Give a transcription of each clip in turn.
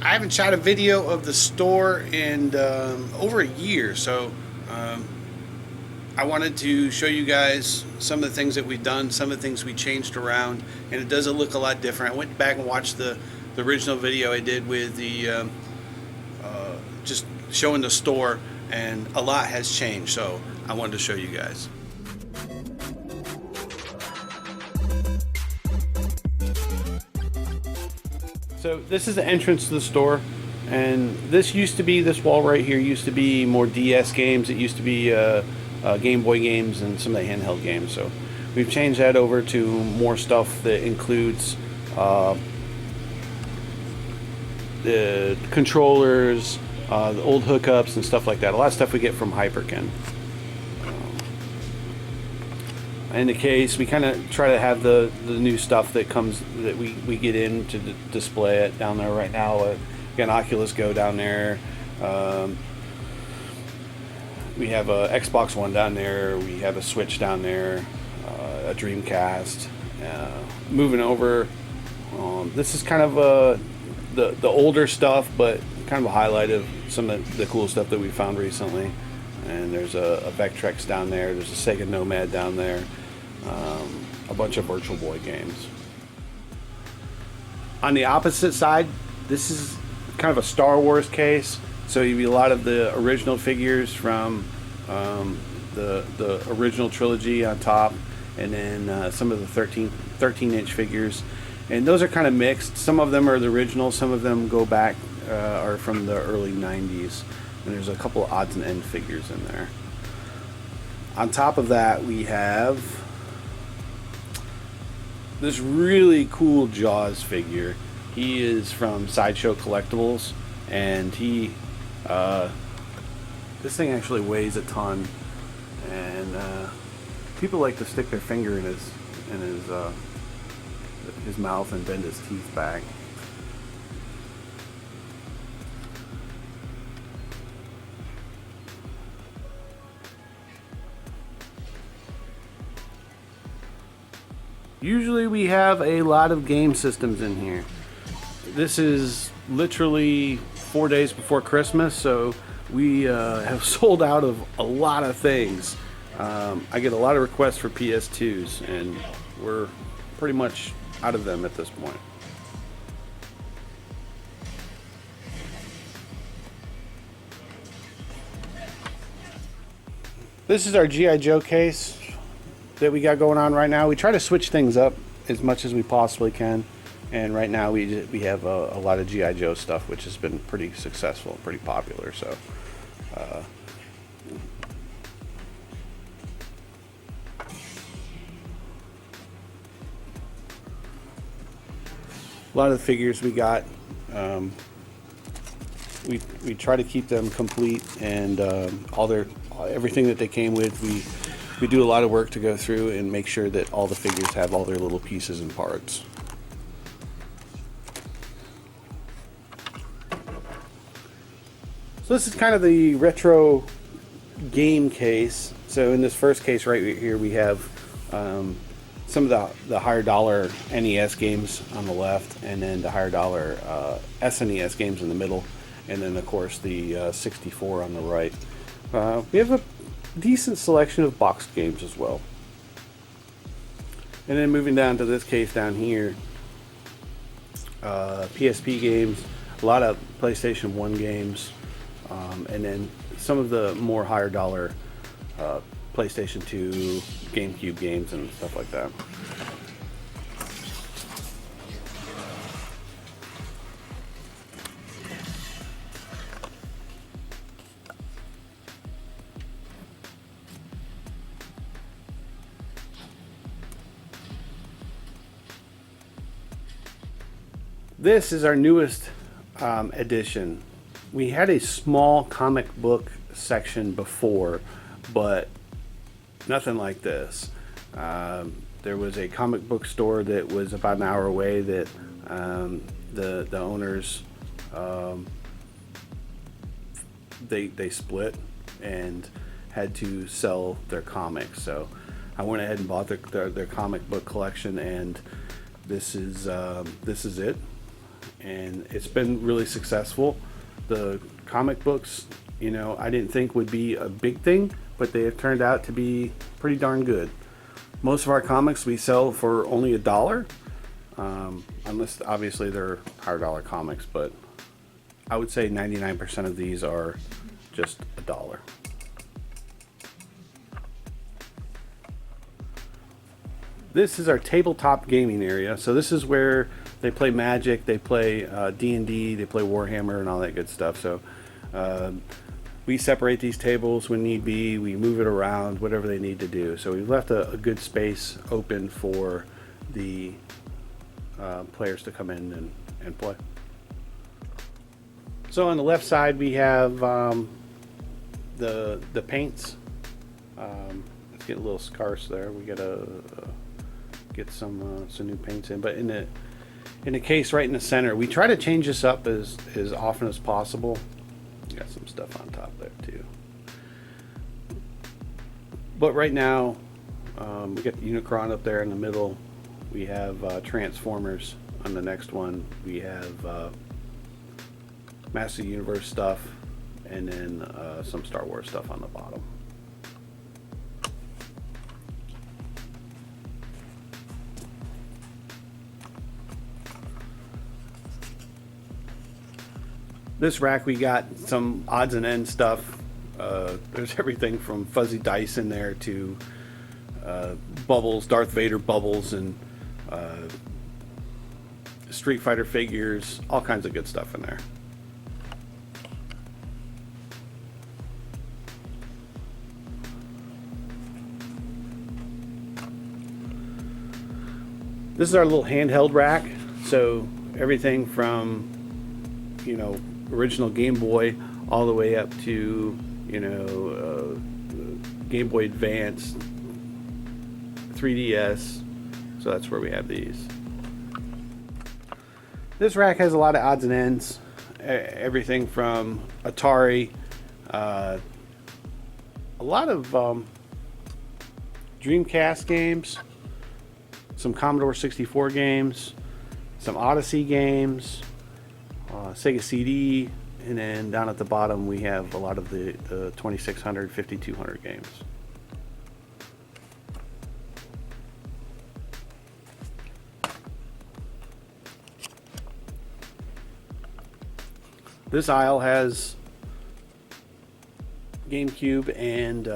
I haven't shot a video of the store in over a year, so I wanted to show you guys some of the things that we've done, some of the things we changed around, and it does look a lot different. I went back and watched the original video I did with the just showing the store, and a lot has changed, so I wanted to show you guys. So this is the entrance to the store, and this wall right here used to be more DS games. It used to be Game Boy games and some of the handheld games. So we've changed that over to more stuff that includes the controllers, the old hookups and stuff like that. A lot of stuff we get from Hyperkin. In the case, we kind of try to have the new stuff that comes that we get in to display it down there right now. We got an Oculus Go down there. We have a Xbox One down there. We have a Switch down there. A Dreamcast. Moving over, this is kind of the older stuff, but kind of a highlight of some of the cool stuff that we found recently. And there's a Vectrex down there. There's a Sega Nomad down there. A bunch of Virtual Boy games. On the opposite side, this is kind of a Star Wars case. So you have a lot of the original figures from the original trilogy on top, and then some of the 13-inch figures. And those are kind of mixed. Some of them are the original. Some of them go back, are from the early 90s. And there's a couple of odds and end figures in there. On top of that, we have this really cool Jaws figure. He is from Sideshow Collectibles, and this thing actually weighs a ton, and people like to stick their finger in his mouth and bend his teeth back. Usually we have a lot of game systems in here. This is literally 4 days before Christmas, so we have sold out of a lot of things. I get a lot of requests for PS2s, and we're pretty much out of them at this point. This is our G.I. Joe case that we got going on right now. We try to switch things up as much as we possibly can, and right now we have a lot of G.I. Joe stuff, which has been pretty successful, pretty popular. So a lot of the figures we got, we try to keep them complete, and everything that they came with, we do a lot of work to go through and make sure that all the figures have all their little pieces and parts. So this is kind of the retro game case. So in this first case right here, we have some of the higher dollar NES games on the left, and then the higher dollar SNES games in the middle, and then of course the 64 on the right. We have a decent selection of boxed games as well. And then moving down to this case down here, PSP games, a lot of PlayStation 1 games, and then some of the more higher dollar PlayStation 2, GameCube games and stuff like that. This is our newest edition. We had a small comic book section before, but nothing like this. There was a comic book store that was about an hour away that the owners they split and had to sell their comics. So I went ahead and bought their comic book collection, and this is it. and it's been really successful. The comic books, I didn't think would be a big thing, but they have turned out to be pretty darn good. Most of our comics we sell for only $1, unless obviously they're higher dollar comics, but I would say 99% of these are just $1. This is our tabletop gaming area. So this is where they play Magic, they play D&D, they play Warhammer and all that good stuff. So we separate these tables when need be. We move it around, whatever they need to do. So we've left a good space open for the players to come in and play. So on the left side we have the paints. It's getting a little scarce there. We gotta get some new paints in, but in the case right in the center, we try to change this up as often as possible. Got some stuff on top there too, but right now we got the Unicron up there in the middle. We have Transformers on the next one. We have Master of the Universe stuff, and then some Star Wars stuff on the bottom. This rack, we got some odds and ends stuff. There's everything from fuzzy dice in there to bubbles, Darth Vader bubbles, and Street Fighter figures, all kinds of good stuff in there. This is our little handheld rack. So everything from, original Game Boy all the way up to, Game Boy Advance, 3DS. So that's where we have these. This rack has a lot of odds and ends. Everything from Atari, a lot of Dreamcast games, some Commodore 64 games, some Odyssey games, Sega CD, and then down at the bottom we have a lot of the 2600, 5200 games. This aisle has GameCube and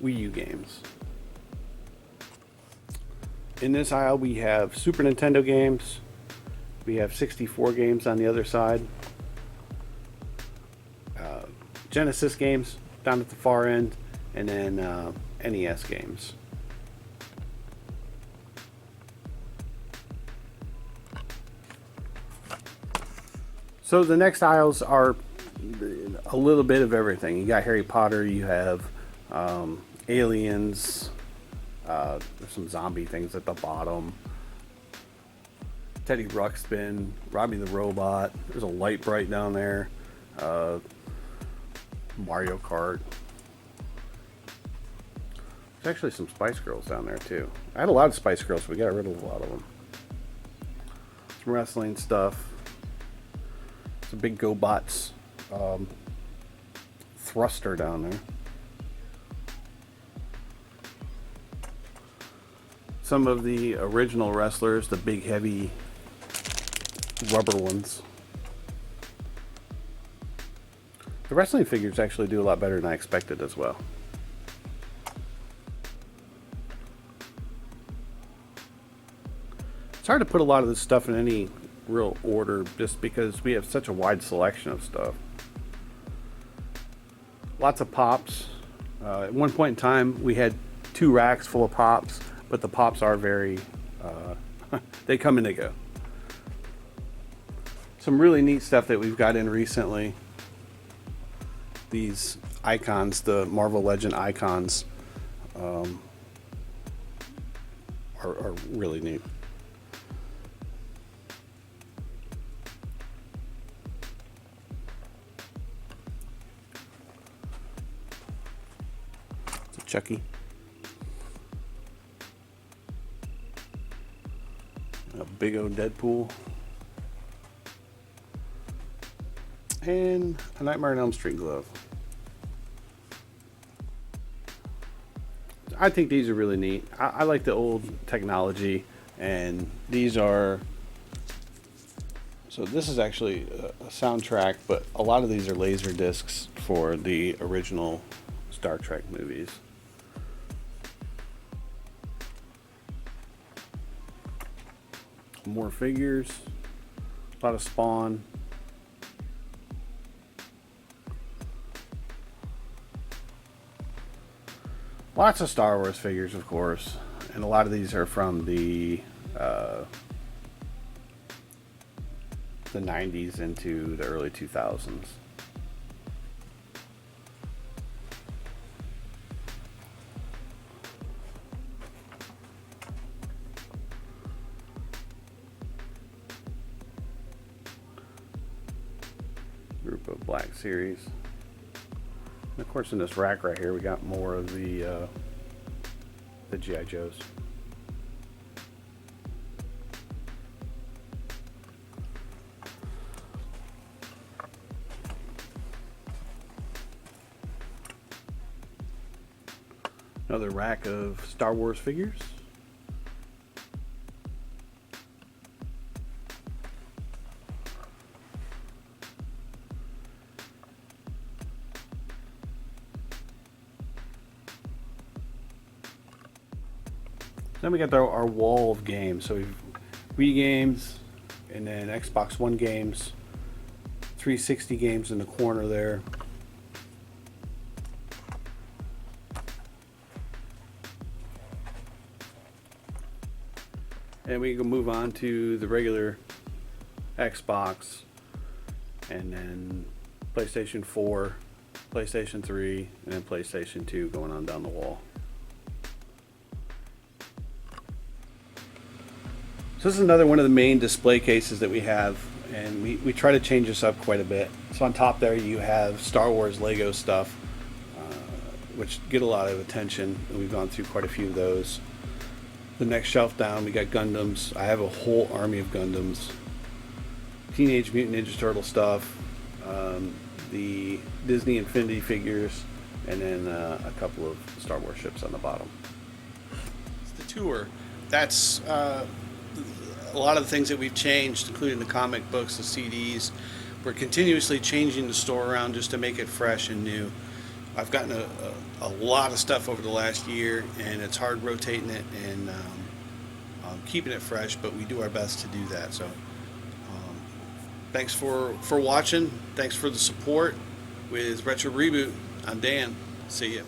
Wii U games. In this aisle we have Super Nintendo games. We have 64 games on the other side. Genesis games down at the far end, and then NES games. So the next aisles are a little bit of everything. You got Harry Potter, you have Aliens, there's some zombie things at the bottom. Teddy Ruxpin, Robbie the Robot, there's a Light Bright down there, Mario Kart. There's actually some Spice Girls down there too. I had a lot of Spice Girls, but we got rid of a lot of them. Some wrestling stuff. Some big GoBots thruster down there. Some of the original wrestlers, the big heavy rubber ones. The wrestling figures actually do a lot better than I expected as well. It's hard to put a lot of this stuff in any real order just because we have such a wide selection of stuff. Lots of pops. At one point in time we had 2 racks full of pops, but the pops are very they come and they go. Some really neat stuff that we've got in recently. These icons, the Marvel Legend icons, are really neat. It's a Chucky. A big old Deadpool. and a Nightmare on Elm Street glove. I think these are really neat. I like the old technology, and these are. So this is actually a soundtrack, but a lot of these are laser discs for the original Star Trek movies. More figures, a lot of Spawn. Lots of Star Wars figures, of course, and a lot of these are from the 90s into the early 2000s. Group of Black Series. And of course, in this rack right here, we got more of the G.I. Joes. Another rack of Star Wars figures. Then we got our wall of games. So we've Wii games, and then Xbox One games, 360 games in the corner there. And we can move on to the regular Xbox, and then PlayStation 4, PlayStation 3, and then PlayStation 2 going on down the wall. So this is another one of the main display cases that we have, and we try to change this up quite a bit. So on top there you have Star Wars Lego stuff, which get a lot of attention, and we've gone through quite a few of those. The next shelf down we got Gundams. I have a whole army of Gundams. Teenage Mutant Ninja Turtle stuff, the Disney Infinity figures, and then a couple of Star Wars ships on the bottom. It's the tour. That's a lot of the things that we've changed, including the comic books, the CDs. We're continuously changing the store around just to make it fresh and new. I've gotten a lot of stuff over the last year, and it's hard rotating it and keeping it fresh, but we do our best to do that. So thanks for watching. Thanks for the support with Retro Reboot. I'm Dan. See ya.